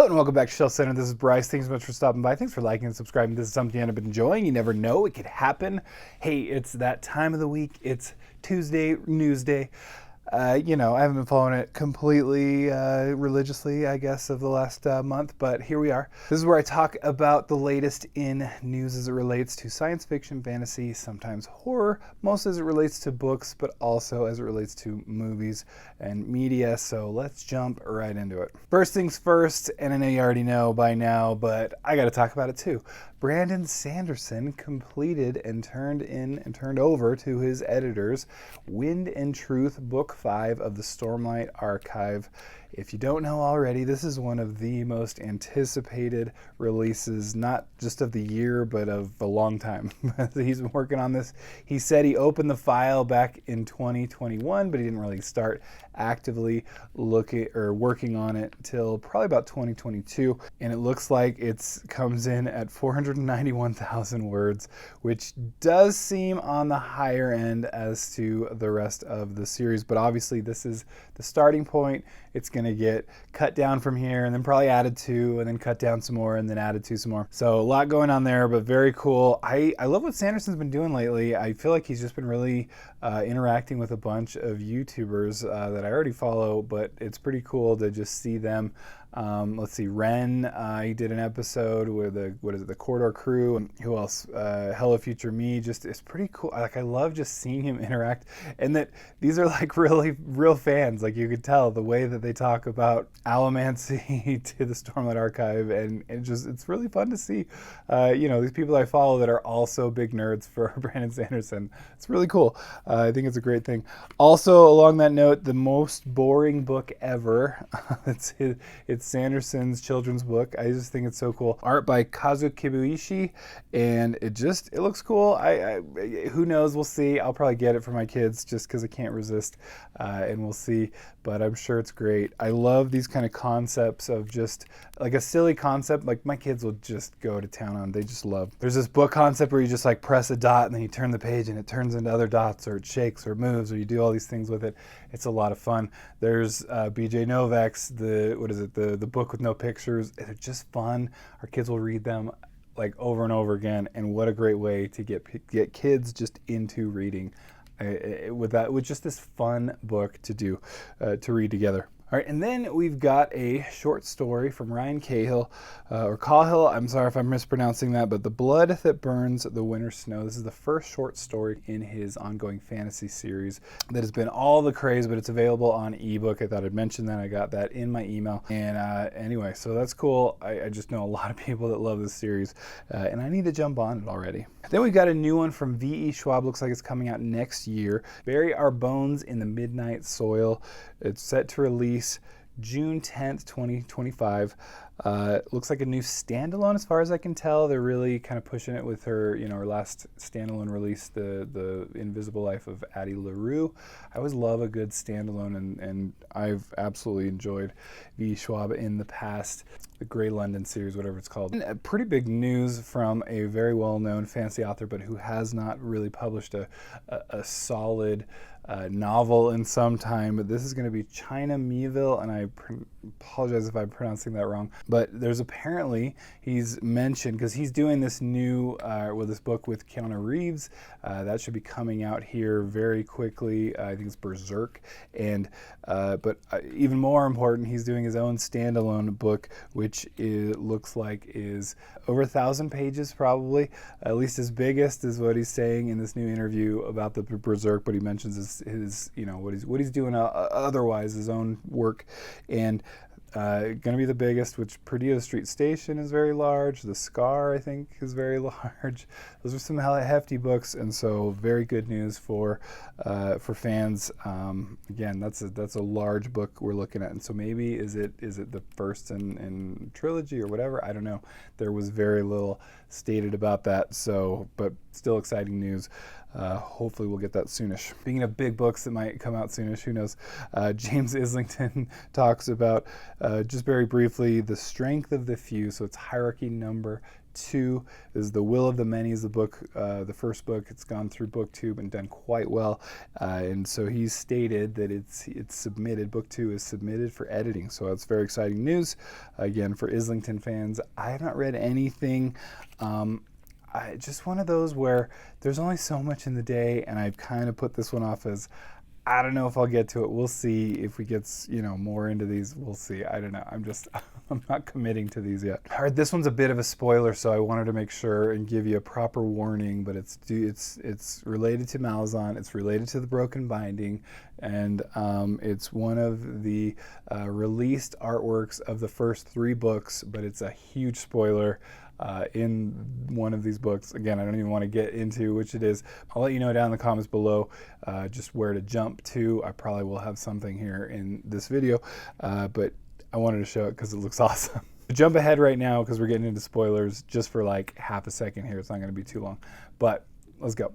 Hello and welcome back to Shelf Center. This is Bryce. Thanks so much for stopping by. Thanks for liking and subscribing. This is something you've been enjoying. You never know. It could happen. Hey, it's that time of the week. It's Tuesday, News Day. I haven't been following it completely religiously, I guess, of the last month, but here we are. This is where I talk about the latest in news as it relates to science fiction, fantasy, sometimes horror, most as it relates to books, but also as it relates to movies and media. So let's jump right into it. First things first, and I know you already know by now, but I got to talk about it too. Brandon Sanderson completed and turned over to his editors Wind and Truth Book 5 of the Stormlight archive. If you don't know already, this is one of the most anticipated releases, not just of the year, but of a long time. He's been working on this. He said he opened the file back in 2021, but he didn't really start actively looking or working on it till probably about 2022. And it looks like it comes in at 491,000 words, which does seem on the higher end as to the rest of the series. But obviously this is the starting point. It's going to get cut down from here and then probably added to and then cut down some more and then added to some more. So a lot going on there, but very cool. I love what Sanderson's been doing lately. I feel like he's just been really interacting with a bunch of YouTubers that I already follow, but it's pretty cool to just see them. Let's see, Ren, he did an episode with the Corridor Crew, and who else? Hello Future Me. Just, it's pretty cool. Like, I llove just seeing him interact, and that these are like really real fans. Like, you could tell the way that they talk about Allomancy to the Stormlight archive, and it's really fun to see. These people I follow that are also big nerds for Brandon Sanderson. It's really cool. I think it's a great thing. Also, along that note, the most boring book ever. It's Sanderson's children's book. I just think it's so cool. Art by Kazu Kibuishi, and it looks cool. Who knows? We'll see. I'll probably get it for my kids just because I can't resist, and we'll see. But I'm sure it's great. I love these kind of concepts of just like a silly concept. Like, my kids will just go to town on. They just love. There's this book concept where you just like press a dot and then you turn the page and it turns into other dots, or it shakes or moves, or you do all these things with it. It's a lot of fun. There's BJ Novak's the book with no pictures. They're just fun. Our kids will read them like over and over again, and what a great way to get kids just into reading with just this fun book to do to read together. All right, and then we've got a short story from Ryan Cahill, or Cahill, I'm sorry if I'm mispronouncing that, but The Blood That Burns the Winter Snow. This is the first short story in his ongoing fantasy series that has been all the craze, but it's available on ebook. I thought I'd mention that. I got that in my email. And anyway, so that's cool. I just know a lot of people that love this series, and I need to jump on it already. Then we've got a new one from V.E. Schwab. Looks like it's coming out next year. Bury Our Bones in the Midnight Soil. It's set to release June 10th, 2025. Looks like a new standalone as far as I can tell. They're really kind of pushing it with her, her last standalone release, the Invisible Life of Addie LaRue. I always love a good standalone, and I've absolutely enjoyed V. Schwab in the past. The Grey London series, whatever it's called. And pretty big news from a very well-known fantasy author, but who has not really published a solid novel in some time. But this is going to be China Miéville, and I apologize if I'm pronouncing that wrong. But there's apparently, he's mentioned, because he's doing this new, this book with Keanu Reeves. That should be coming out here very quickly. I think it's Berserk. And but even more important, he's doing his own standalone book, which looks like is over 1,000 pages, probably. At least his biggest is what he's saying in this new interview about the Berserk. But he mentions his what he's doing otherwise, his own work, and going to be the biggest, which Perdido Street Station is very large. The Scar, I think, is very large. Those are some hefty books, and so very good news for fans. Again, that's a large book we're looking at, and so maybe is it the first in trilogy or whatever? I don't know. There was very little stated about that, so but still exciting news. hopefully we'll get that soonish. Speaking of big books that might come out soonish, who knows? James Islington talks about, just very briefly, The Strength of the Few. So it's hierarchy number 2 is The Will of the Many is the book, the first book. It's gone through booktube and done quite well, and so he's stated that it's submitted. Book 2 is submitted for editing, so that's very exciting news again for Islington fans. I have not read anything. Just one of those where there's only so much in the day, and I've kind of put this one off as, I don't know if I'll get to it. We'll see if we get, more into these. We'll see. I don't know. I'm not committing to these yet. All right, this one's a bit of a spoiler, so I wanted to make sure and give you a proper warning, but it's related to Malazan. It's related to the Broken Binding, and it's one of the released artworks of the first 3 books, but it's a huge spoiler. In one of these books. Again, I don't even want to get into which it is. I'll let you know down in the comments below just where to jump to. I probably will have something here in this video, but I wanted to show it because it looks awesome. Jump ahead right now because we're getting into spoilers just for like half a second here. It's not going to be too long, but let's go.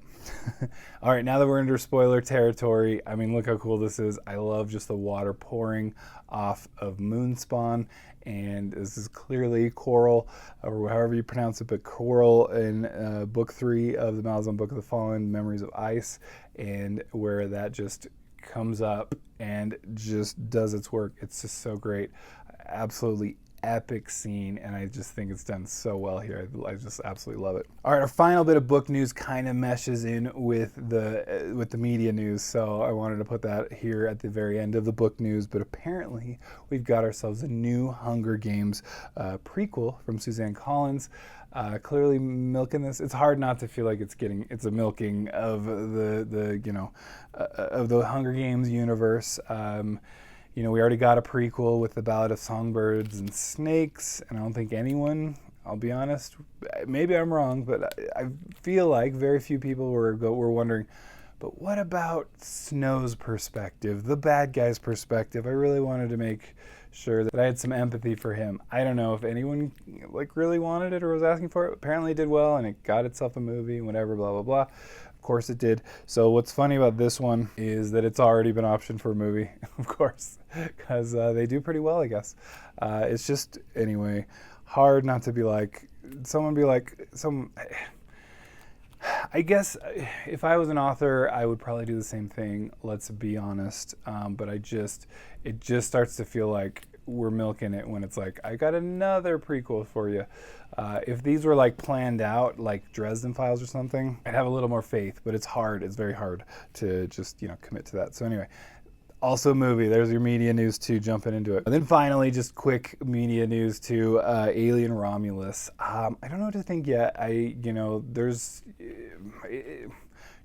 All right, now that we're into spoiler territory, I mean, look how cool this is. I love just the water pouring off of Moonspawn, and this is clearly Coral, or however you pronounce it, but Coral in book 3 of the Malazan Book of the Fallen, Memories of Ice, and where that just comes up and just does its work. It's just so great. Absolutely epic scene, and I just think it's done so well here. I just absolutely love it. All right, our final bit of book news kind of meshes in with the media news, so I wanted to put that here at the very end of the book news. But apparently we've got ourselves a new Hunger Games prequel from Suzanne Collins. Clearly milking this. It's hard not to feel like it's a milking of the Hunger Games universe. We already got a prequel with the Ballad of Songbirds and Snakes, and I don't think anyone, I'll be honest, maybe I'm wrong, but I feel like very few people were wondering, but what about Snow's perspective, the bad guy's perspective? I really wanted to make sure that I had some empathy for him. I don't know if anyone really wanted it or was asking for it. Apparently it did well, and it got itself a movie, whatever, blah, blah, blah. Course it did. So what's funny about this one is that it's already been optioned for a movie, of course, because they do pretty well, I guess. It's just, anyway, hard not to be like, I guess if I was an author, I would probably do the same thing, let's be honest. But it just starts to feel like we're milking it when it's like, I got another prequel for you. If these were planned out, like Dresden Files or something, I'd have a little more faith, but it's hard. It's very hard to just, commit to that. So anyway, also movie. There's your media news too, jumping into it. And then finally, just quick media news too, Alien Romulus. I don't know what to think yet.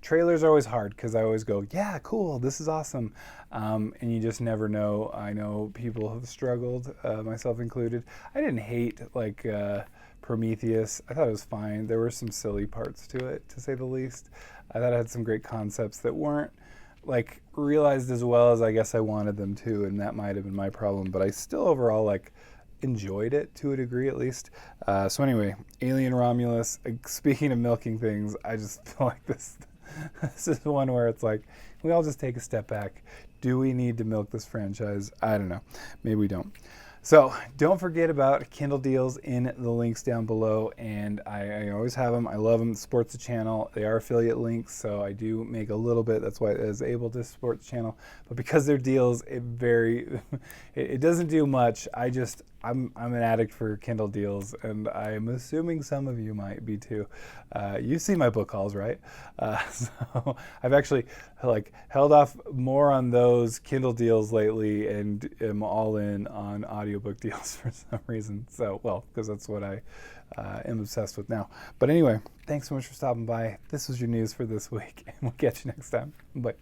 Trailers are always hard because I always go, yeah, cool, this is awesome. And you just never know. I know people have struggled, myself included. I didn't hate Prometheus. I thought it was fine. There were some silly parts to it, to say the least. I thought it had some great concepts that weren't realized as well as I guess I wanted them to, and that might have been my problem. But I still overall enjoyed it to a degree at least. So anyway, Alien Romulus. Speaking of milking things, I just feel like this is one where it's like, we all just take a step back. Do we need to milk this franchise? I don't know. Maybe we don't. So don't forget about Kindle Deals in the links down below, and I always have them. I love them. It supports the channel. They are affiliate links, so I do make a little bit. That's why it is able to support the channel. But because they're deals, it doesn't do much. I'm an addict for Kindle Deals, and I'm assuming some of you might be too. You've seen my book hauls, right? So I've actually held off more on those Kindle Deals lately, and am all in on audiobook deals for some reason. So, well, because that's what I am obsessed with now. But anyway, thanks so much for stopping by. This was your news for this week, and we'll catch you next time. Bye.